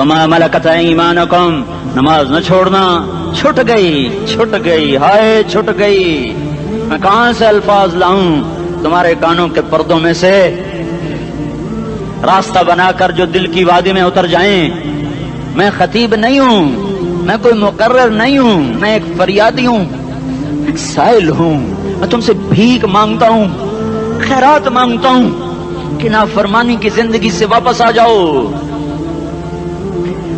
وما ملکت ایمانکم، نماز نہ چھوڑنا، چھٹ گئی، ہائے چھٹ گئی، میں کہاں سے الفاظ لاؤں تمہارے کانوں کے پردوں میں سے، راستہ بنا کر جو دل کی وادی میں اتر جائیں۔ میں خطیب نہیں ہوں، میں کوئی مقرر نہیں ہوں، میں ایک فریادی ہوں، ایک سائل ہوں، میں تم سے بھیک مانگتا ہوں، خیرات مانگتا ہوں کہ نافرمانی کی زندگی سے واپس آ جاؤ۔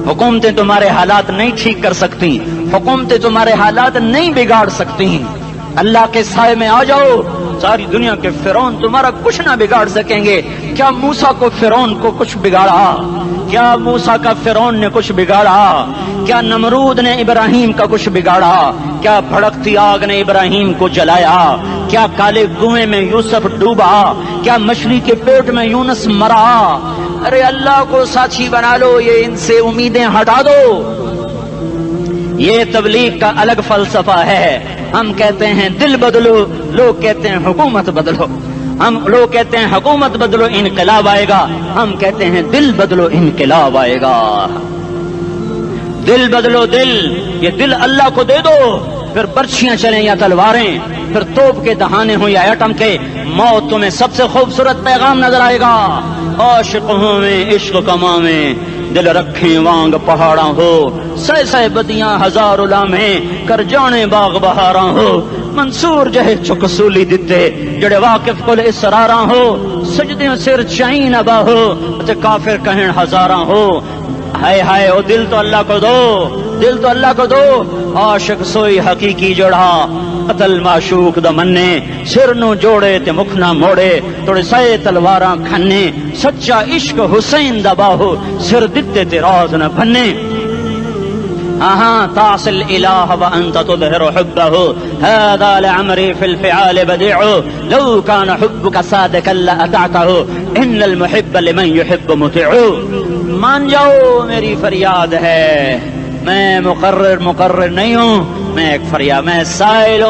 حکومتیں تمہارے حالات نہیں ٹھیک کر سکتی، حکومتیں تمہارے حالات نہیں بگاڑ سکتی، اللہ کے سائے میں آ جاؤ، ساری دنیا کے فرعون تمہارا کچھ نہ بگاڑ سکیں گے۔ کیا موسیٰ کو فرعون کو کچھ بگاڑا؟ کیا موسیٰ کا فرعون نے کچھ بگاڑا؟ کیا نمرود نے ابراہیم کا کچھ بگاڑا؟ کیا بھڑکتی آگ نے ابراہیم کو جلایا؟ کیا کالے کنویں میں یوسف ڈوبا؟ کیا مچھلی کے پیٹ میں یونس مرا؟ ارے اللہ کو ساتھی بنا لو، یہ ان سے امیدیں ہٹا دو۔ یہ تبلیغ کا الگ فلسفہ ہے۔ ہم کہتے ہیں دل بدلو، لوگ کہتے ہیں حکومت بدلو۔ لوگ کہتے ہیں حکومت بدلو انقلاب آئے گا، ہم کہتے ہیں دل بدلو انقلاب آئے گا۔ دل بدلو، یہ دل اللہ کو دے دو، پھر برچیاں چلیں یا تلواریں، پھر توپ کے دہانے ہوں یا ایٹم کے، موت تمہیں سب سے خوبصورت پیغام نظر آئے گا۔ عاشق ہوں میں عشق کما میں، دل رکھیں وانگ پہاڑاں ہو، سہ بدیاں ہزار لامیں، کر جانے باغ بہاراں ہو، منصور جہے چکسولی دتے، جڑے واقف کل اسراراں ہو، سجدیوں سر چائیں ابا ہو، تے کافر کہیں ہزاراں ہو۔ ہائے ہائے او دل تو اللہ کو دو، دل تو اللہ کو دو۔ عاشق سوئی حقیقی جوڑا، قتل معشوق دا مننے، سر نو جوڑے تے مکھ نہ موڑے، توڑے سائے تلواراں کھنے، سچا عشق حسین دا باہو، سر دتے تے راز نہ بھنے۔ تعصي الإله وأنت تظهر حبه، هذا لعمري في الفعال بديع، لو كان حبك صادقا لأطعته، إن المحب لمن يحب مطيع۔ مان جاؤ میری فریاد ہے، میں مقرر نہیں ہوں، میں ایک فریاد، میں سائل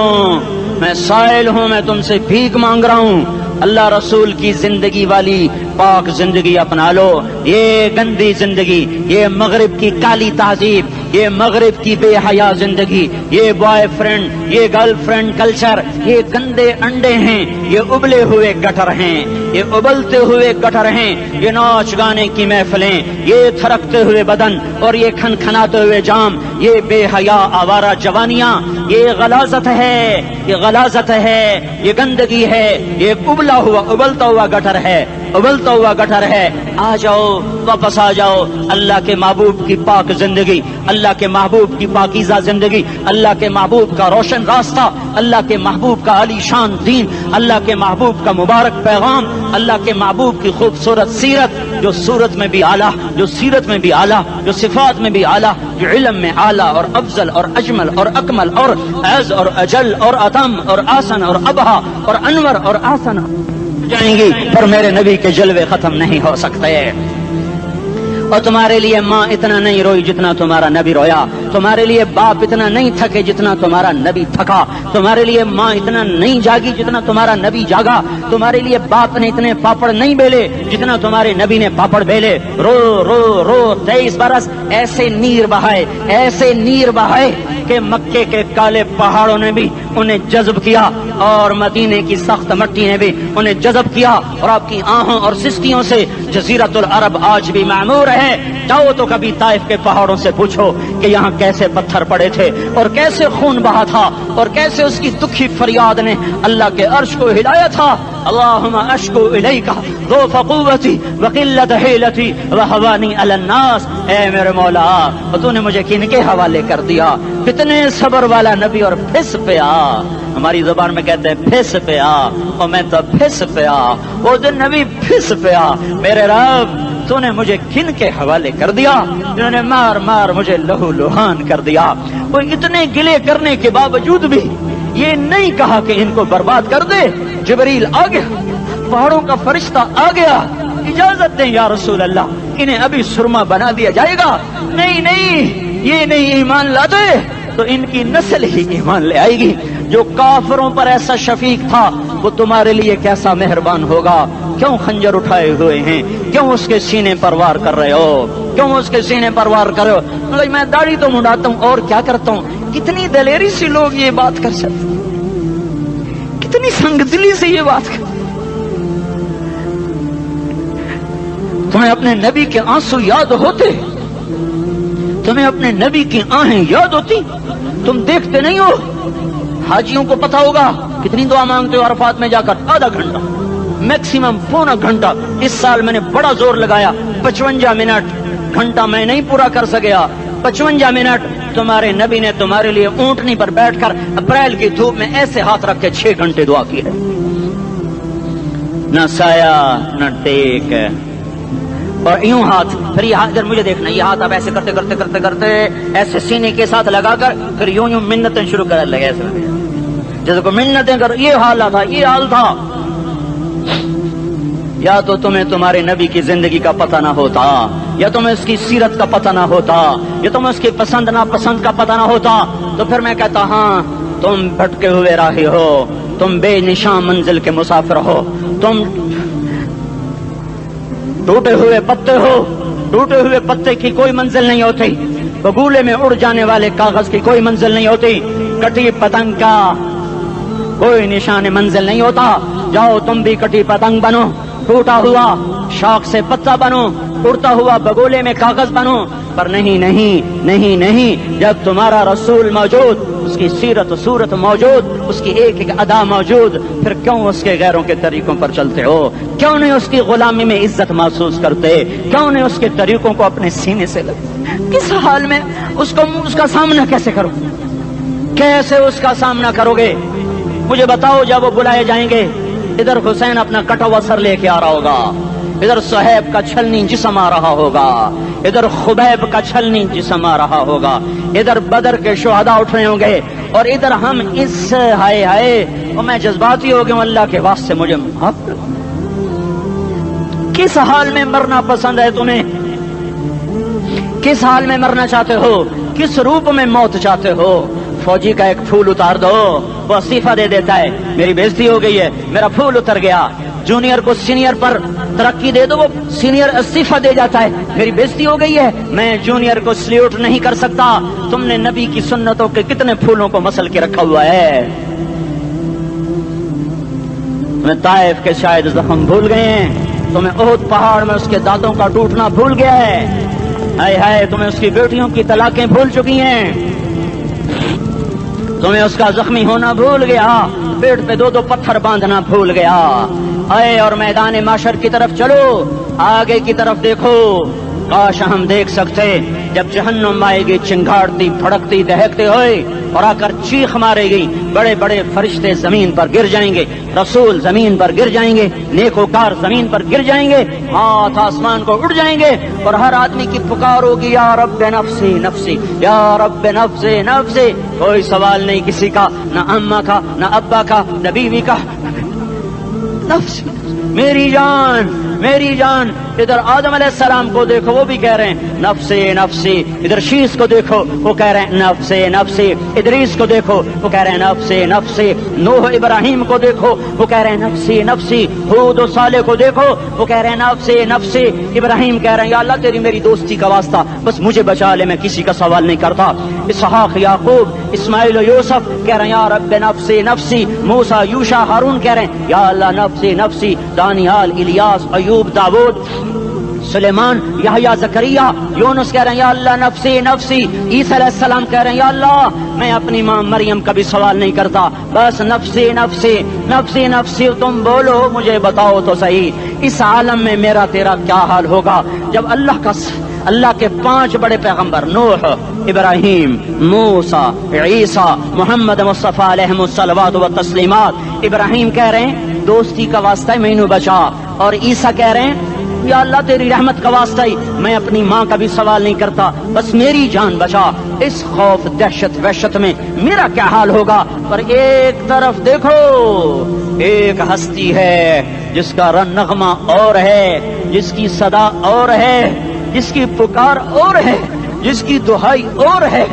ہوں، میں تم سے بھیک مانگ رہا ہوں۔ اللہ رسول کی زندگی والی پاک زندگی اپنا لو۔ یہ گندی زندگی، یہ مغرب کی کالی تہذیب، یہ مغرب کی بے حیا زندگی، یہ بوائے فرینڈ، یہ گرل فرینڈ کلچر، یہ گندے انڈے ہیں، یہ ابلے ہوئے گٹر ہیں، یہ ابلتے ہوئے گٹر ہیں، یہ ناچ گانے کی محفلیں، یہ تھرکتے ہوئے بدن اور یہ کھنکھناتے ہوئے جام، یہ بے حیا آوارہ جوانیاں، یہ غلاظت ہے، یہ غلاظت ہے، یہ گندگی ہے، یہ ابلتا ہوا گٹر ہے، ابلتا ہوا گٹر ہے۔ آ جاؤ، واپس آ جاؤ، اللہ کے محبوب کی پاک زندگی، اللہ کے محبوب کی پاکیزہ زندگی، اللہ کے محبوب کا روشن راستہ، اللہ کے محبوب کا علی شان دین، اللہ کے محبوب کا مبارک پیغام، اللہ کے محبوب کی خوبصورت سیرت، جو صورت میں بھی اعلیٰ، جو سیرت میں بھی اعلیٰ، جو صفات میں بھی اعلیٰ، جو علم میں اعلیٰ اور افضل اور اجمل اور اکمل اور اعز اور اجل اور اتم اور آسن اور ابہا اور انور اور آسن جائیں گی، پر میرے نبی کے جلوے ختم نہیں ہو سکتے۔ اور تمہارے لیے ماں اتنا نہیں روئی جتنا تمہارا نبی رویا، تمہارے لیے باپ اتنا نہیں تھکے جتنا تمہارا نبی تھکا، تمہارے لیے ماں اتنا نہیں جاگی جتنا تمہارا نبی جاگا، تمہارے لیے باپ نے اتنے پاپڑ نہیں بیلے جتنا تمہارے نبی نے پاپڑ بیلے۔ رو رو رو 23 برس ایسے نیر بہائے کہ مکے کے کالے پہاڑوں نے بھی انہیں جذب کیا اور مدینے کی سخت مٹی نے بھی انہیں جذب کیا، اور آپ کی آہوں اور سستیوں سے جزیرۃ العرب آج بھی معمور ہے۔ جاؤ تو کبھی طائف کے پہاڑوں سے پوچھو کہ یہاں کیسے پتھر پڑے تھے اور کیسے خون بہا تھا اور کیسے اس کی دکھی فریاد نے اللہ کے عرش کو ہلایا تھا۔ اللہم اشکو الیک ضعف قوتی وقلت حیلتی وہوانی علی الناس۔ اے میرے مولا، تو نے مجھے کن کے حوالے کر دیا؟ کتنے صبر والا نبی، اور پھس پہ آ، ہماری زبان میں کہتے ہیں پھس پہ آ، اور میں تو پھس پہ آ، وہ دن نبی پھس پہ آ۔ میرے رب، تو نے مجھے کن کے حوالے کر دیا جنہوں نے مار مار مجھے لہو لہان کر دیا؟ وہ اتنے گلے کرنے کے باوجود بھی یہ نہیں کہا کہ ان کو برباد کر دے۔ جبریل آ گیا، پہاڑوں کا فرشتہ آ گیا، اجازت دیں یا رسول اللہ، انہیں ابھی سرما بنا دیا جائے گا۔ نہیں، یہ نہیں ایمان لاتے تو ان کی نسل ہی ایمان لے آئے گی۔ جو کافروں پر ایسا شفیق تھا وہ تمہارے لیے کیسا مہربان ہوگا، کیوں خنجر اٹھائے ہوئے ہیں؟ کیوں اس کے سینے پر وار کر رہے ہو؟ کیوں اس کے سینے پر وار کر رہے ہو؟ میں داڑھی تو منڈاتا ہوں اور کیا کرتا ہوں۔ کتنی دلیری سے لوگ یہ بات کر سکتے، کتنی سنگ دلی سے یہ بات کر۔ تمہیں اپنے نبی کے آنسو یاد ہوتے؟ تمہیں اپنے نبی کی آہیں یاد ہوتی؟ تم دیکھتے نہیں ہو؟ حاجیوں کو پتا ہوگا کتنی دعا مانگتے ہو عرفات میں جا کر؟ آدھا گھنٹہ، میکسیمم پونا گھنٹہ۔ اس سال میں نے بڑا زور لگایا، 55 منٹ، گھنٹہ میں نہیں پورا کر سکیا، 55 منٹ تمہارے نبی نے تمہارے لیے اونٹنی پر بیٹھ کر اپریل کی دھوپ میں ایسے ہاتھ رکھ کے 6 گھنٹے دعا کی ہے۔ نہ سایہ نہ ٹیک، اور یوں ہاتھ، پھر یہ ہاتھ ادھر مجھے دیکھنا، یہ ہاتھ آپ ایسے کرتے کرتے کرتے کرتے ایسے سینے کے ساتھ لگا کر پھر یوں یوں منتیں شروع کر لگے، ایسے جیسے کو منتیں کر۔ یہ حال تھا، یہ حال تھا۔ یا تو تمہیں تمہارے نبی کی زندگی کا پتہ نہ ہوتا، یا تمہیں اس کی سیرت کا پتہ نہ ہوتا، یا تمہیں اس کی پسند ناپسند کا پتہ نہ ہوتا، تو پھر میں کہتا ہاں تم بھٹکے ہوئے راہی ہو، تم بے نشان منزل کے مسافر ہو، تم ٹوٹے ہوئے پتے ہو۔ ٹوٹے ہوئے پتے کی کوئی منزل نہیں ہوتی، بگولے میں اڑ جانے والے کاغذ کی کوئی منزل نہیں ہوتی، کٹی پتنگ کا کوئی نشان منزل نہیں ہوتا۔ جاؤ تم بھی کٹی پتنگ بنو، ٹوٹا ہوا شاخ سے پتا بنو، اڑتا ہوا بگولے میں کاغذ بنو، پر نہیں نہیں نہیں نہیں، جب تمہارا رسول موجود، اس کی سیرت و صورت موجود، اس کی ایک ایک ادا موجود، پھر کیوں اس کے غیروں کے طریقوں پر چلتے ہو؟ کیوں نہیں اس کی غلامی میں عزت محسوس کرتے؟ کیوں نہیں اس کے طریقوں کو اپنے سینے سے لگتے؟ کس حال میں اس کا سامنا کیسے کرو؟ کیسے اس کا سامنا کرو گے؟ مجھے بتاؤ، جب وہ بلائے جائیں گے، ادھر حسین اپنا کٹا ہوا سر لے کے آ رہا ہوگا، ادھر صہیب کا چھلنی جسم آ رہا ہوگا، ادھر خبیب کا چھلنی جسم آ رہا ہوگا، ادھر بدر کے شہداء اٹھ رہے ہوں گے، اور ادھر ہم اس ہائے ہائے، اور میں جذباتی ہو گیا، اللہ کے واسطے مجھے معاف کر۔ کس حال میں مرنا پسند ہے تمہیں؟ کس حال میں مرنا چاہتے ہو؟ کس روپ میں موت چاہتے ہو؟ فوجی کا ایک پھول اتار دو، وہ استعفیٰ دے دیتا ہے، میری بےزتی ہو گئی ہے، میرا پھول اتر گیا۔ جونیئر کو سینئر پر ترقی دے دو، وہ سینئر استعفیٰ دے جاتا ہے، میری بےزتی ہو گئی ہے، میں جونیئر کو سلیوٹ نہیں کر سکتا۔ تم نے نبی کی سنتوں کے کتنے پھولوں کو مسل کے رکھا ہوا ہے؟ تمہیں طائف کے شاید زخم بھول گئے ہیں، تمہیں احد پہاڑ میں اس کے دانتوں کا ٹوٹنا بھول گیا ہے، ہائے ہائے تمہیں اس کی بیٹیوں کی طلاقیں بھول چکی ہیں، تمہیں اس کا زخمی ہونا بھول گیا، پیٹ پہ 2 پتھر باندھنا بھول گیا۔ آئے اور میدان معاشر کی طرف چلو، آگے کی طرف دیکھو۔ کاش ہم دیکھ سکتے جب جہنم آئے گی چنگاڑتی بھڑکتی دہکتے ہوئے اور آ کر چیخ مارے گی، بڑے بڑے فرشتے زمین پر گر جائیں گے، رسول زمین پر گر جائیں گے، نیکوکار زمین پر گر جائیں گے، ہاتھ آسمان کو اڑ جائیں گے، اور ہر آدمی کی پکار ہوگی، یا رب نفسی نفسی، یا رب نفسی نفسی۔ کوئی سوال نہیں کسی کا، نہ اماں کا، نہ ابا کا، نہ بیوی کا، نفسی میری جان میری جان۔ ادھر آدم علیہ السلام کو دیکھو، وہ بھی کہہ رہے ہیں نفسی نفسی، ادھر شیس کو دیکھو، وہ کہہ رہے ہیں نفسی نفسی، ادریس کو دیکھو، وہ کہہ رہے ہیں نفسی نفسی، نوح ابراہیم کو دیکھو، وہ کہہ رہے ہیں نفسی نفسی، ہود و صالح کو دیکھو، وہ کہہ رہے ہیں نفسی نفسی۔ ابراہیم کہہ رہے ہیں یا اللہ تیری میری دوستی کا واسطہ، بس مجھے بچا لے، میں کسی کا سوال نہیں کرتا۔ اسحاق یعقوب اسماعیل و یوسف کہہ رہے ہیں یا رب نفسی نفسی۔ موسیٰ یوشع ہارون کہہ رہے ہیں یا اللہ نفسی نفسی۔ دانیال الیاس ایوب داؤد سلیمان یحییٰ زکریا یونس کہہ رہے ہیں یا اللہ نفسی نفسی۔ عیسیٰ علیہ السلام کہہ رہے ہیں یا اللہ میں اپنی ماں مریم کا بھی سوال نہیں کرتا، بس نفسی نفسی نفسی نفسی۔ تم بولو مجھے بتاؤ تو صحیح، اس عالم میں میرا تیرا کیا حال ہوگا جب اللہ کے 5 بڑے پیغمبر نوح، ابراہیم، موسیٰ، عیسیٰ، محمد مصطفیٰ علیہ الصلوات و تسلیمات۔ ابراہیم کہہ رہے ہیں دوستی کا واسطہ ہے مینوں بچا، اور عیسیٰ کہہ رہے ہیں یا اللہ تیری رحمت کا واسطہ ہی میں اپنی ماں کا بھی سوال نہیں کرتا، بس میری جان بچا۔ اس خوف دہشت وحشت میں میرا کیا حال ہوگا؟ پر ایک طرف دیکھو، ایک ہستی ہے جس کا نغمہ اور ہے، جس کی صدا اور ہے، جس کی پکار اور ہے، جس کی دہائی اور ہے،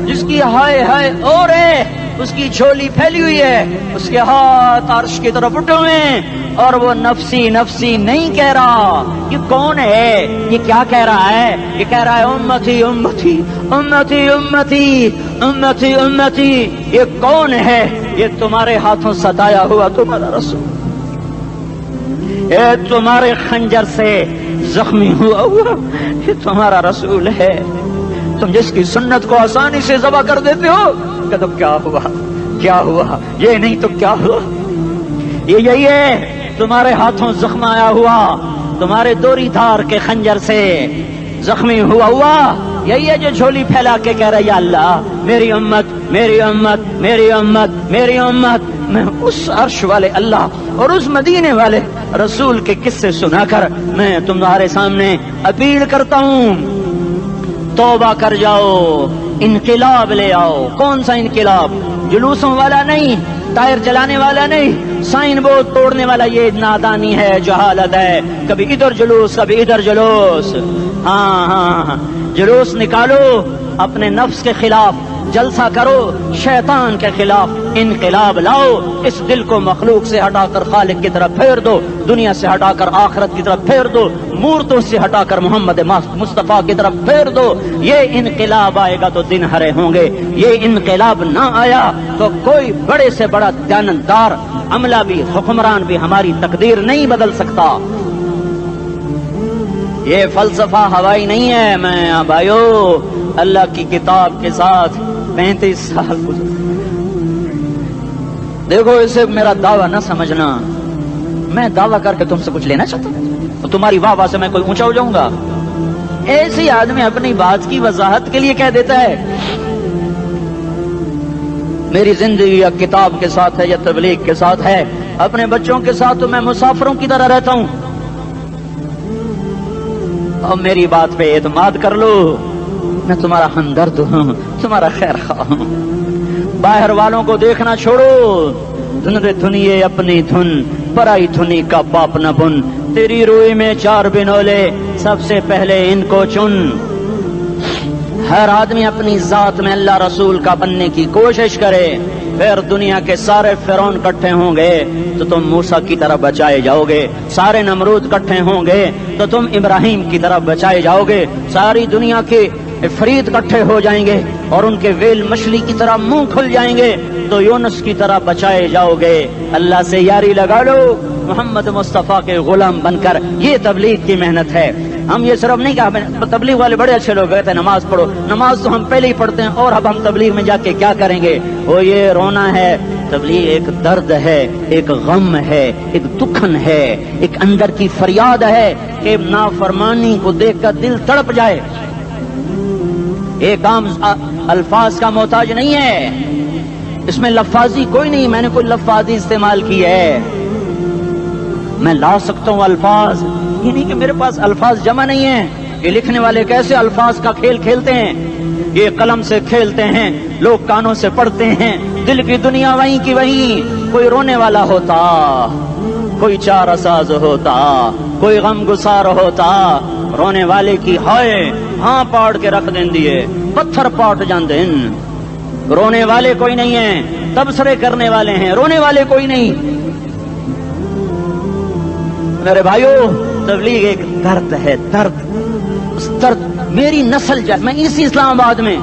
جس کی ہائے ہائے اور ہے، اس کی جھولی پھیلی ہوئی ہے، اس کے ہاتھ عرش کی طرف اٹھے ہوئے ہیں، اور وہ نفسی نفسی نہیں کہہ رہا. یہ کون ہے؟ یہ کیا کہہ رہا ہے؟ یہ کہہ رہا ہے امتی امتی امتی امتی امتی امتی. یہ کون ہے؟ یہ تمہارے ہاتھوں ستایا ہوا تمہارا رسول، یہ تمہارے خنجر سے زخمی ہوا یہ تمہارا رسول ہے. تم جس کی سنت کو آسانی سے ذبح کر دیتے ہو کہ تو کیا ہوا کیا ہوا، یہ نہیں تو کیا ہوا. یہ یہی ہے تمہارے ہاتھوں زخم آیا ہوا، تمہارے دوری دھار کے خنجر سے زخمی ہوا یہی ہے جو جھولی پھیلا کے کہہ رہا ہے یا اللہ میری امت میری امت میری امت میری امت. میں اس عرش والے اللہ اور اس مدینے والے رسول کے قصے سنا کر میں تمہارے سامنے اپیل کرتا ہوں، توبہ کر جاؤ، انقلاب لے آؤ. کون سا انقلاب؟ جلوسوں والا نہیں، ٹائر چلانے والا نہیں، سائن بورڈ توڑنے والا. یہ نادانی ہے، جہالت ہے. کبھی ادھر جلوس کبھی ادھر جلوس. ہاں جلوس نکالو اپنے نفس کے خلاف، جلسہ کرو شیطان کے خلاف، انقلاب لاؤ. اس دل کو مخلوق سے ہٹا کر خالق کی طرف پھیر دو، دنیا سے ہٹا کر آخرت کی طرف پھیر دو، مورتوں سے ہٹا کر محمد مصطفیٰ کی طرف پھیر دو. یہ انقلاب آئے گا تو دن ہرے ہوں گے. یہ انقلاب نہ آیا تو کوئی بڑے سے بڑا دیانتدار عملہ بھی، حکمران بھی ہماری تقدیر نہیں بدل سکتا. یہ فلسفہ ہوائی نہیں ہے. میں بھائیو اللہ کی کتاب کے ساتھ 35 سال گزر. دیکھو اسے میرا دعویٰ نہ سمجھنا، میں دعویٰ کر کے تم سے کچھ لینا چاہتا ہوں تو تمہاری واہ واہ سے میں کوئی اونچا ہو جاؤں گا. ایسے آدمی اپنی بات کی وضاحت کے لیے کہہ دیتا ہے میری زندگی یا کتاب کے ساتھ ہے یا تبلیغ کے ساتھ ہے، اپنے بچوں کے ساتھ تو میں مسافروں کی طرح رہتا ہوں. اور میری بات پہ اعتماد کر لو، میں تمہارا ہمدرد ہوں، تمہارا خیر خواہ ہوں. باہر والوں کو دیکھنا چھوڑو، دھنیے اپنی دھن، پرائی دھنی کا باپ نہ بن. تیری روئی میں 4 بنولے، سب سے پہلے ان کو چن. ہر آدمی اپنی ذات میں اللہ رسول کا بننے کی کوشش کرے، پھر دنیا کے سارے فرعون اکٹھے ہوں گے تو تم موسیٰ کی طرح بچائے جاؤ گے. سارے نمرود اکٹھے ہوں گے تو تم ابراہیم کی طرح بچائے جاؤ گے. ساری دنیا کے فرید اکٹھے ہو جائیں گے اور ان کے ویل مچھلی کی طرح منہ کھل جائیں گے تو یونس کی طرح بچائے جاؤ گے. اللہ سے یاری لگا لو محمد مصطفیٰ کے غلام بن کر. یہ تبلیغ کی محنت ہے. ہم یہ صرف نہیں کہا تبلیغ والے بڑے اچھے لوگ کہتے ہیں نماز پڑھو، نماز تو ہم پہلے ہی پڑھتے ہیں اور اب ہم تبلیغ میں جا کے کیا کریں گے؟ وہ یہ رونا ہے. تبلیغ ایک درد ہے، ایک غم ہے، ایک دکھن ہے، ایک اندر کی فریاد ہے کہ نافرمانی کو دیکھ کر دل تڑپ جائے. ایک عام الفاظ کا محتاج نہیں ہے، اس میں لفاظی کوئی نہیں. میں نے کوئی لفاظی استعمال کی ہے، میں لا سکتا ہوں الفاظ. یہ نہیں کہ میرے پاس الفاظ جمع نہیں ہیں. یہ لکھنے والے کیسے الفاظ کا کھیل کھیلتے ہیں، یہ قلم سے کھیلتے ہیں، لوگ کانوں سے پڑھتے ہیں. دل کی دنیا وہیں کی وہیں. کوئی رونے والا ہوتا، کوئی چارہ ساز ہوتا، کوئی غم گسار ہوتا. رونے والے کی ہائے ہاں پاڑ کے رکھ دیں دیے، پتھر پاٹ جان دیں. رونے والے کوئی نہیں ہیں، تبصرے کرنے والے ہیں، رونے والے کوئی نہیں. میرے بھائیو تبلیغ ایک درد ہے، درد. اس درد میری نسل میں اسی اسلام آباد میں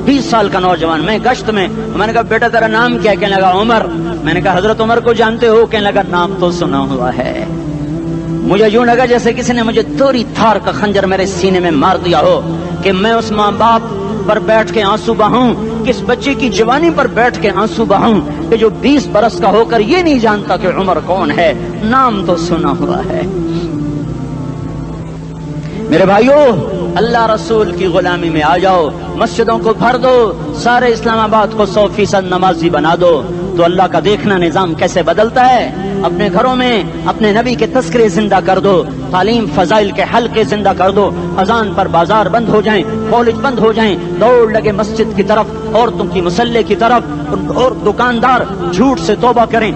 20 سال کا نوجوان، میں گشت میں نے کہا بیٹا تیرا نام کیا؟ کہنے لگا عمر. میں نے کہا حضرت عمر کو جانتے ہو؟ کہنے لگا نام تو سنا ہوا ہے. مجھے یوں لگا جیسے کسی نے مجھے توری تھار کا خنجر میرے سینے میں مار دیا ہو کہ میں اس ماں باپ پر بیٹھ کے آنسو بہاؤں، کس بچے کی جوانی پر بیٹھ کے آنسو بہاؤں کہ جو 20 برس کا ہو کر یہ نہیں جانتا کہ عمر کون ہے. نام تو سنا ہوا ہے. میرے بھائیو اللہ رسول کی غلامی میں آ جاؤ، مسجدوں کو بھر دو، سارے اسلام آباد کو 100% نمازی بنا دو تو اللہ کا دیکھنا نظام کیسے بدلتا ہے. اپنے گھروں میں اپنے نبی کے تذکرے زندہ کر دو، تعلیم فضائل کے حلقے زندہ کر دو. اذان پر بازار بند ہو جائیں، کالج بند ہو جائیں، دوڑ لگے مسجد کی طرف، عورتوں کی مصلے کی طرف. اور دکاندار جھوٹ سے توبہ کریں،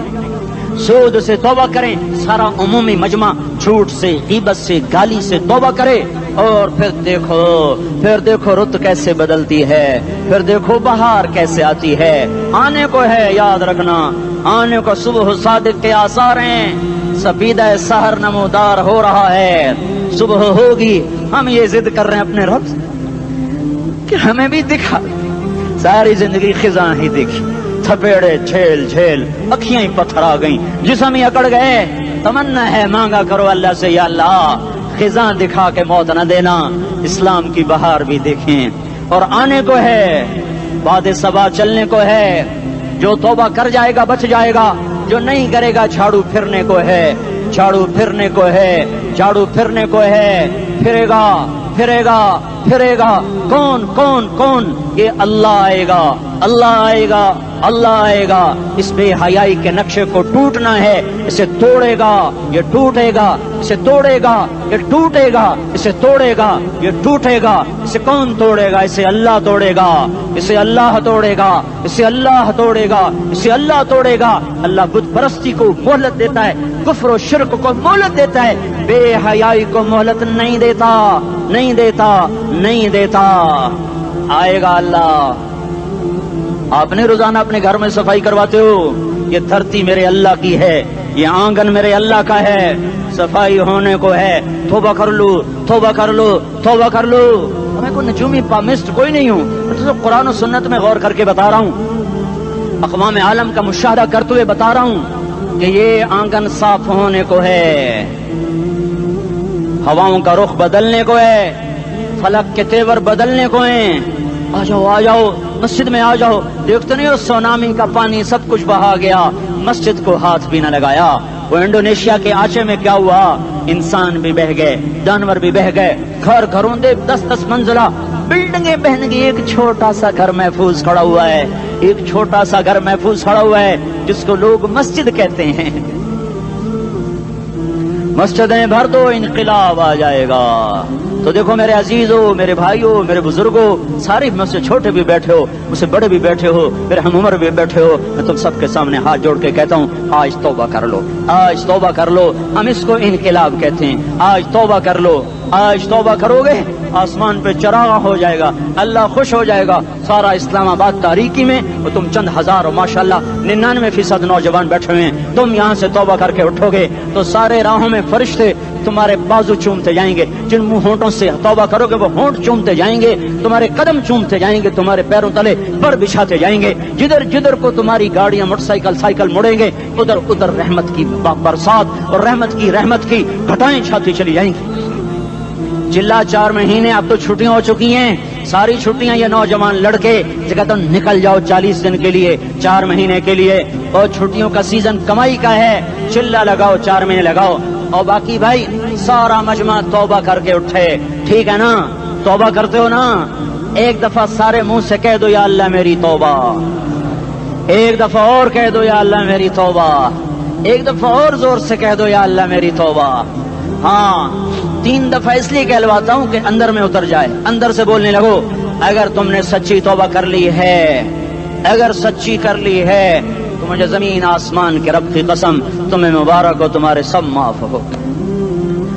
سود سے توبہ کریں. سارا عمومی مجمع جھوٹ سے، غیبت سے، گالی سے توبہ کرے. اور پھر دیکھو رت کیسے بدلتی ہے، پھر دیکھو بہار کیسے آتی ہے. آنے کو ہے، یاد رکھنا آنے کو صبح صادق کے آثار ہیں. سفیدہ سحر نمودار ہو رہا ہے، صبح ہوگی، ہم یہ ضد کر رہے ہیں اپنے رب سے کہ ہمیں بھی دکھا۔ ساری زندگی خزاں ہی دیکھی، تھپیڑے جھیل جھیل، اکھیاں ہی پتھر آ گئیں، جسم ہی اکڑ گئے۔ تمنا ہے مانگا کرو اللہ سے، یا اللہ خزاں دکھا کے موت نہ دینا، اسلام کی بہار بھی دیکھیں۔ اور آنے کو ہے، بعد صبا چلنے کو ہے، جو توبہ کر جائے گا بچ جائے گا، جو نہیں کرے گا جھاڑو پھرنے کو ہے، جھاڑو پھرنے کو ہے، جھاڑو پھرنے کو ہے، پھرے گا پھرے گا پھرے گا۔ کون کون کون؟ یہ اللہ آئے گا، اللہ آئے گا، اللہ آئے گا۔ اس بے حیائی کے نقشے کو ٹوٹنا ہے، اسے توڑے گا، یہ ٹوٹے گا، اسے توڑے گا، یہ ٹوٹے گا، اسے توڑے گا، یہ ٹوٹے گا۔ اسے کون توڑے گا؟ اسے اللہ توڑے گا، اسے اللہ توڑے گا، اسے اللہ توڑے گا، اسے اللہ توڑے گا۔ اللہ بت پرستی کو مہلت دیتا ہے، کفر و شرک کو مہلت دیتا ہے، بے حیائی کو مہلت نہیں دیتا، نہیں دیتا، نہیں دیتا۔ آئے گا اللہ۔ آپ نے روزانہ اپنے گھر میں صفائی کرواتے ہو، یہ دھرتی میرے اللہ کی ہے، یہ آنگن میرے اللہ کا ہے، صفائی ہونے کو ہے، توبہ کر لو، توبہ کر لو، توبہ کر لو۔ میں کوئی نجومی پامسٹ کوئی نہیں ہوں، میں تو قرآن و سنت میں غور کر کے بتا رہا ہوں، اقوام عالم کا مشاہدہ کرتے ہوئے بتا رہا ہوں کہ یہ آنگن صاف ہونے کو ہے، ہواؤں کا رخ بدلنے کو ہے، فلک کے تیور بدلنے کو ہیں۔ آ جاؤ آ جاؤ، مسجد میں آ جاؤ۔ دیکھتے نہیں ہو سونامی کا پانی سب کچھ بہا گیا، مسجد کو ہاتھ بھی نہ لگایا۔ وہ انڈونیشیا کے آچے میں کیا ہوا؟ انسان بھی بہ گئے، جانور بھی بہ گئے، گھر گھروں دے 10-10 منزلہ بلڈنگیں بہن گئی، ایک چھوٹا سا گھر محفوظ کھڑا ہوا ہے، ایک چھوٹا سا گھر محفوظ کھڑا ہوا ہے جس کو لوگ مسجد کہتے ہیں۔ مسجدیں بھر دو، انقلاب آ جائے گا۔ تو دیکھو میرے عزیزو، میرے بھائیو، میرے بزرگو، سارے مجھ سے چھوٹے بھی بیٹھے ہو، مجھ سے بڑے بھی بیٹھے ہو، میرے ہم عمر بھی بیٹھے ہو، میں تم سب کے سامنے ہاتھ جوڑ کے کہتا ہوں آج توبہ کر لو، آج توبہ کر لو۔ ہم اس کو انقلاب کہتے ہیں۔ آج توبہ کر لو، آج توبہ کرو گے آسمان پہ چراغ ہو جائے گا، اللہ خوش ہو جائے گا۔ سارا اسلام آباد تاریکی میں وہ تم چند ہزار، ماشاءاللہ 99% نوجوان بیٹھے ہوئے ہیں، تم یہاں سے توبہ کر کے اٹھو گے تو سارے راہوں میں فرشتے تمہارے بازو چومتے جائیں گے، جن منہ ہونٹوں سے توبہ کرو گے وہ ہونٹ چومتے جائیں گے، تمہارے قدم چومتے جائیں گے، تمہارے پیروں تلے پر بچھاتے جائیں گے، جدھر جدھر کو تمہاری گاڑیاں موٹر سائیکل سائیکل مڑیں گے ادھر ادھر رحمت کی برسات اور رحمت کی گھٹائیں چھاتی چلی جائیں گی۔ چلا 4 مہینے اب تو چھٹیاں ہو چکی ہیں، ساری چھٹیاں یہ نوجوان لڑکے جگہ تو نکل جاؤ 40 دن کے لیے، 4 مہینے کے لیے، اور چھٹیوں کا سیزن کمائی کا ہے، چلا لگاؤ 4 مہینے لگاؤ، اور باقی بھائی سارا مجمع توبہ کر کے اٹھے، ٹھیک ہے نا؟ توبہ کرتے ہو نا؟ ایک دفعہ سارے منہ سے کہہ دو یا اللہ میری توبہ، ایک دفعہ اور کہہ دو یا اللہ میری توبہ، ایک دفعہ اور زور سے کہہ دو یا اللہ میری توبہ۔ ہاں 3 دفعہ اس لیے کہلواتا ہوں کہ اندر میں اتر جائے، اندر سے بولنے لگو۔ اگر تم نے سچی توبہ کر لی ہے، اگر سچی کر لی ہے تو مجھے زمین آسمان کے رب کی قسم تمہیں مبارک ہو، تمہارے سب معاف ہو۔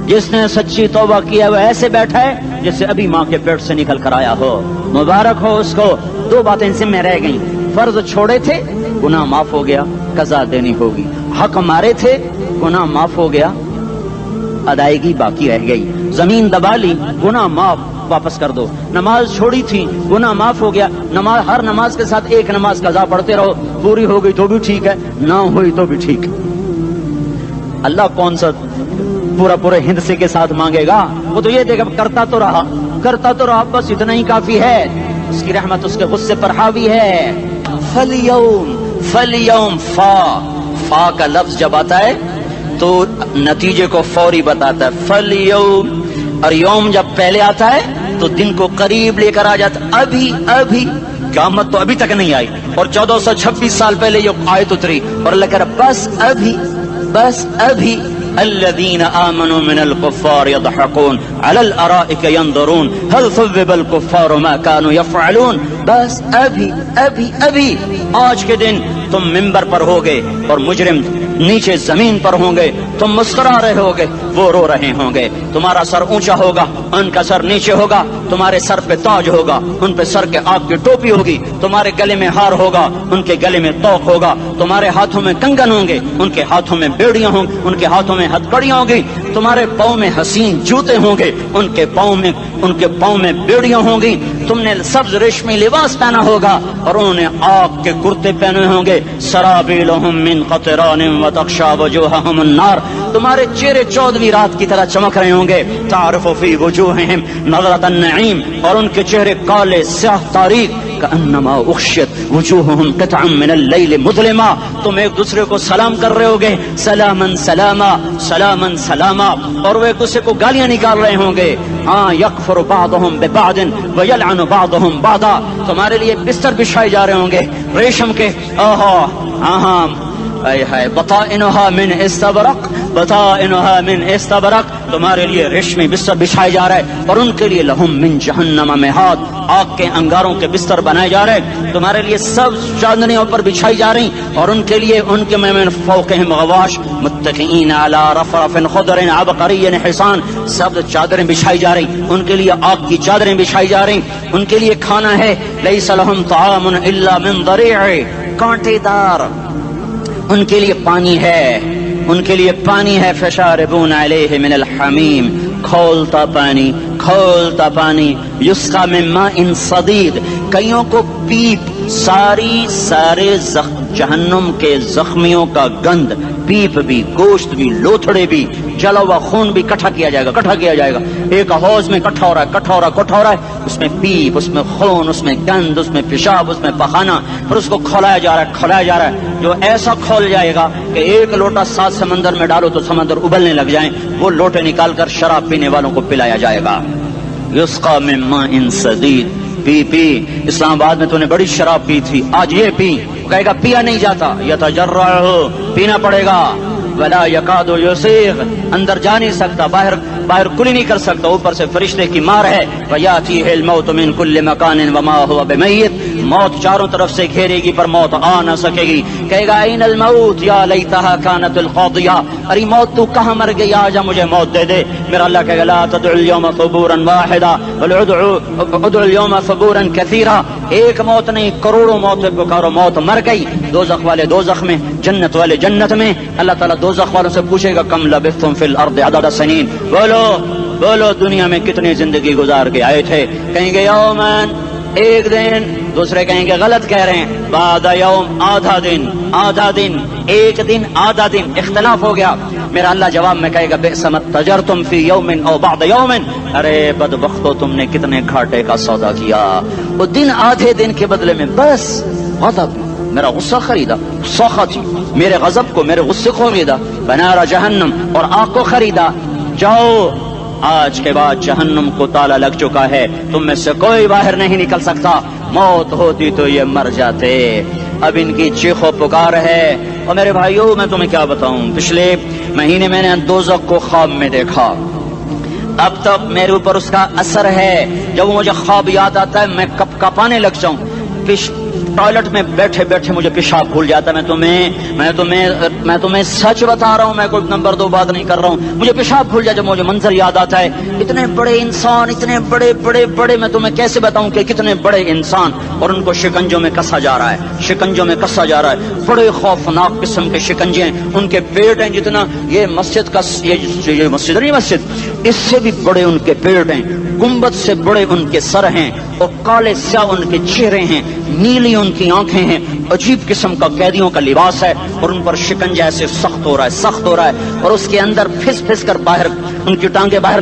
جس نے سچی توبہ کیا وہ ایسے بیٹھا ہے جسے ابھی ماں کے پیٹ سے نکل کر آیا ہو، مبارک ہو اس کو۔ 2 باتیں ذمہ رہ گئیں، فرض چھوڑے تھے گناہ معاف ہو گیا، قضا دینی ہوگی، حق مارے تھے گناہ معاف ہو گیا، ادائیگی باقی رہ گئی، زمین دبا لی گناہ معاف، واپس کر دو، نماز چھوڑی تھی گناہ معاف ہو گیا، نماز ہر نماز کے ساتھ ایک نماز قضا پڑھتے رہو، پوری ہو گئی تو بھی ٹھیک ہے، نہ ہوئی تو بھی ٹھیک ہے۔ اللہ کون سا پورے ہند سے کے ساتھ مانگے گا؟ وہ تو یہ دیکھا کرتا تو رہا، بس اتنا ہی کافی ہے، اس کی رحمت اس کے غصے پر حاوی ہے۔ فَالْيَوْمِ فا کا لفظ جب آتا ہے تو نتیجے کو فوری بتاتا ہے، فَالْيَوْمِ، اور یوم جب پہلے آتا ہے تو دن کو قریب لے کر آ جاتا، ابھی قیامت تو ابھی تک نہیں آئی، اور 1426 سال پہلے یہ آیت اتری، اور اللہ کہہ رہا بس ابھی الذين آمنوا من الكفار يضحكون على الارائك ينظرون هل ثوب الكفار ما كانوا يفعلون۔ بس ابھی آج کے دن تم منبر پر ہوگے اور مجرم نیچے زمین پر ہوں گے، تم مسکرا رہے ہوگے، وہ رو رہے ہوں گے. تمہارا سر اونچا ہوگا, ان کا سر نیچے ہوگا. تمہارے سر پہ تاج ہوگا, ان پہ سر کے آگ کی ٹوپی ہوگی. تمہارے گلے میں ہار ہوگا, ان کے گلے میں توق ہوگا. تمہارے ہاتھوں میں کنگن ہوں گے, ان کے ہاتھوں میں بیڑیاں ہوں گی, ان کے ہاتھوں میں ہتھکڑیاں ہوں گی. تمہارے پاؤں میں حسین جوتے ہوں گے, ان کے پاؤں میں بیڑیاں ہوں گی. تم نے سبز ریشمی لباس پہنا ہوگا اور انہوں نے آگ کے کرتے پہنے ہوں گے. سرابیلہم من قطران وتغشا وجوہہم النار. تمہارے چہرے 14ویں رات کی طرح چمک رہے ہوں گے. تعرف فی وجوہہم نظرۃ النعیم, اور ان کے چہرے کالے سیاہ تاریک. کأنما اغشیت وجوہہم قطعا من اللیل مظلما. تم ایک دوسرے کو سلام کر رہے ہوگے, سلاما سلاما سلاما سلاما, اور وہ ایک دوسرے کو گالیاں نکال رہے ہوں گے. ہاں یکفر بعضهم ببعض ویلعن بعضهم بعضا. تمہارے لیے بستر بچھائے جا رہے ہوں گے ریشم کے. بطائنها من استبرق, بطائنها من استبرق. تمہارے لیے ریشمی بستر بچھائے جا رہے ہیں, اور ان کے لیے لہم من جہنم مہاد, آگ کے انگاروں کے بستر بنائے جا رہے ہیں. تمہارے لیے سب چاندنیوں پر بچھائی جا رہی, اور ان کے لیے ان کے من فوقہم غواش متکئین علی رفرف خضر عبقری حصان. سب چادریں بچھائی جا رہی, ان کے لیے آگ کی چادریں بچھائی جا رہی. ان کے لیے کھانا ہے لیس لہم طعام الا من ضریع, کانٹے دار. ان کے لیے پانی ہے, ان کے لیے پانی ہے. فشاربون علیہ من الحمیم, کھولتا پانی, کھولتا پانی. یسقا من ماء صدید, کئیوں کو پیپ, سارے جہنم کے زخمیوں کا گند, پیپ بھی, گوشت بھی, لوتھڑے بھی, جلا ہوا خون بھی اکٹھا کیا جائے گا, اکٹھا کیا جائے گا. ایک حوض میں اکٹھا ہو رہا ہے, اکٹھا ہو رہا ہے. اس میں پیپ, اس میں خون, اس میں گند, اس میں پیشاب, اس میں پخانہ, اور اس کو کھولایا جا رہا ہے. جو ایسا کھول جائے گا کہ ایک لوٹا 7 سمندر میں ڈالو تو سمندر ابلنے لگ جائیں, وہ لوٹے نکال کر شراب پینے والوں کو پلایا جائے گا. یسقا من ماء صدید, پی. اسلام آباد میں تو نے بڑی شراب پی تھی, آج یہ پی. کہے گا پیا نہیں جاتا, یتجرعہ, پینا پڑے گا. ولا یکاد یسیغ, اندر جا نہیں سکتا, باہر کلی نہیں کر سکتا, اوپر سے فرشتے کی مار ہے. ویاتیہ الموت من کل مکان وما هو بمیت, موت چاروں طرف سے گھیرے گی پر موت آ نہ سکے گی. کہے گا این الموت یا لیتہا کانت القاضیہ, ارے موت تو کہاں مر گئی, آجا مجھے موت دے دے. میرا اللہ کہے گا لا تدعو اليوم ثبورا واحدا بل ادعو اليوم ثبورا کثیرا. ایک موت نہیں, کروڑوں موتیں پکارو. موت مر گئی, دوزخ والے دوزخ میں, جنت والے جنت میں. اللہ تعالیٰ دوزخ والوں سے پوچھے گا کم لبثتم فی الارض عدد سنین, بولو دنیا میں کتنی زندگی گزار کے آئے تھے. کہیں گے یومن, ایک دن. دوسرے کہیں گے غلط کہہ رہے ہیں, بعد یوم, آدھا دن, ایک دن, آدھا دن, اختلاف ہو گیا. میرا اللہ جواب میں کہے گا بئس ما تجرتم فی یوم او بعد یوم, ارے بدبختو تم نے کتنے گھاٹے کا سودا کیا. وہ دن, آدھے دن کے بدلے میں بس غضب, میرا غصہ خریدا, سخط, میرے غضب کو, میرے غصے کو خریدا. بنار جہنم, اور آگ کو خریدا. جاؤ, آج کے بعد جہنم کو تالا لگ چکا ہے, تم میں سے کوئی باہر نہیں نکل سکتا. موت ہوتی تو یہ مر جاتے. اب ان کی چیخ و پکار ہے. اور میرے بھائیوں, میں تمہیں کیا بتاؤں, پچھلے مہینے میں نے دوزخ کو خواب میں دیکھا. اب تک میرے اوپر اس کا اثر ہے. جب مجھے خواب یاد آتا ہے میں کپ کپانے لگ جاؤں. ٹوائلٹ میں بیٹھے بیٹھے مجھے پیشاب بھول جاتا ہے. میں تمہیں سچ بتا رہا ہوں, میں کوئی نمبر 2 بات نہیں کر رہا ہوں. مجھے پیشاب بھول جاتا, جب مجھے منظر یاد آتا ہے. اتنے بڑے انسان, اتنے بڑے, میں تمہیں کیسے بتاؤں کہ کتنے بڑے انسان, اور ان کو شکنجوں میں کسا جا رہا ہے, بڑے خوفناک قسم کے شکنجے ہیں. ان کے پیٹ ہیں جتنا یہ مسجد کا, یہ مسجد نہیں, مسجد اس سے بھی بڑے ان کے پیٹ ہیں. گنبد سے بڑے ان کے سر ہیں, اور کالے سیاہ ان کے چہرے ہیں, نیلی ان کی آنکھیں ہیں. عجیب قسم کا قیدیوں کا لباس ہے, اور ان پر شکنجہ ایسے سخت ہو رہا ہے, اور اس کے اندر پھس کر باہر ان کی ٹانگیں باہر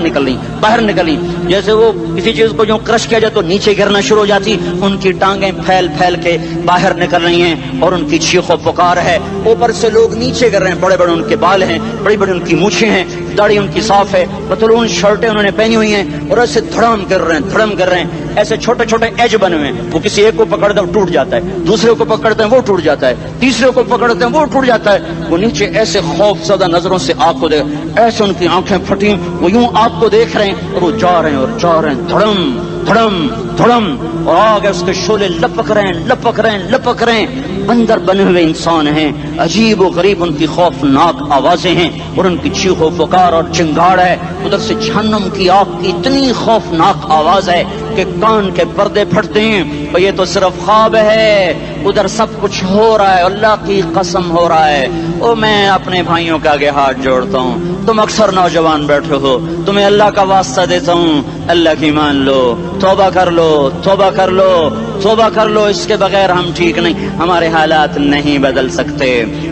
نکلی, جیسے وہ کسی چیز کو جو کرش کیا جائے تو نیچے گرنا شروع ہو جاتی. ان کی ٹانگیں پھیل کے باہر نکل رہی ہیں, اور ان کی چیخ و پکار ہے. اوپر سے لوگ نیچے گر رہے ہیں, بڑے ان کے بال ہیں, بڑی ان کی مونچھیں ہیں, داڑھی ان کی صاف ہے, پتلون شرٹیں انہوں نے پہنی ہوئی ہیں, اور ایسے دھڑم کر رہے ہیں. ایسے چھوٹے ایج بنے ہوئے ہیں. وہ کسی ایک کو پکڑتے ہیں ٹوٹ جاتا ہے, دوسرے کو پکڑتے ہیں وہ ٹوٹ جاتا ہے, تیسرے کو پکڑتے ہیں وہ ٹوٹ جاتا ہے. وہ نیچے ایسے خوف زدہ نظروں سے آگ کو دیکھ, ایسے ان کی آنکھیں پھٹی, وہ یوں آگ کو دیکھ رہے ہیں, اور وہ جا رہے ہیں, دھڑم دھڑم دھڑم، اور آگے اس کے شعلے لپک رہے ہیں۔ بندر بنے ہوئے انسان ہیں، عجیب و غریب ان کی خوفناک آوازیں ہیں اور ان کی چیخ و پکار اور چنگاڑ ہے۔ ادھر سے جہنم کی آگ کی اتنی خوفناک آواز ہے کہ کان کے پردے پھٹتے ہیں، اور یہ تو صرف خواب ہے، ادھر سب کچھ ہو رہا ہے، اللہ کی قسم ہو رہا ہے۔ او میں اپنے بھائیوں کے آگے ہاتھ جوڑتا ہوں، تم اکثر نوجوان بیٹھے ہو، تمہیں اللہ کا واسطہ دیتا ہوں، اللہ کی مان لو، توبہ کر لو، توبہ کر لو، توبہ کر لو، اس کے بغیر ہم ٹھیک نہیں، ہمارے حالات نہیں بدل سکتے۔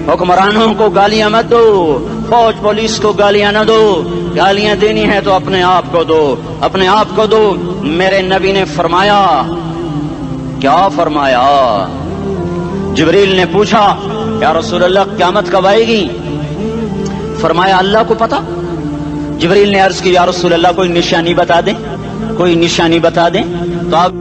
حکمرانوں کو گالیاں مت دو، فوج پولیس کو گالیاں نہ دو، گالیاں دینی ہے تو اپنے آپ کو دو، اپنے آپ کو دو۔ میرے نبی نے فرمایا، کیا فرمایا؟ جبریل نے پوچھا یا رسول اللہ قیامت کب آئے گی؟ فرمایا اللہ کو پتا۔ جبریل نے عرض کی یا رسول اللہ کوئی نشانی بتا دیں، کوئی نشانی بتا دیں۔ تو آپ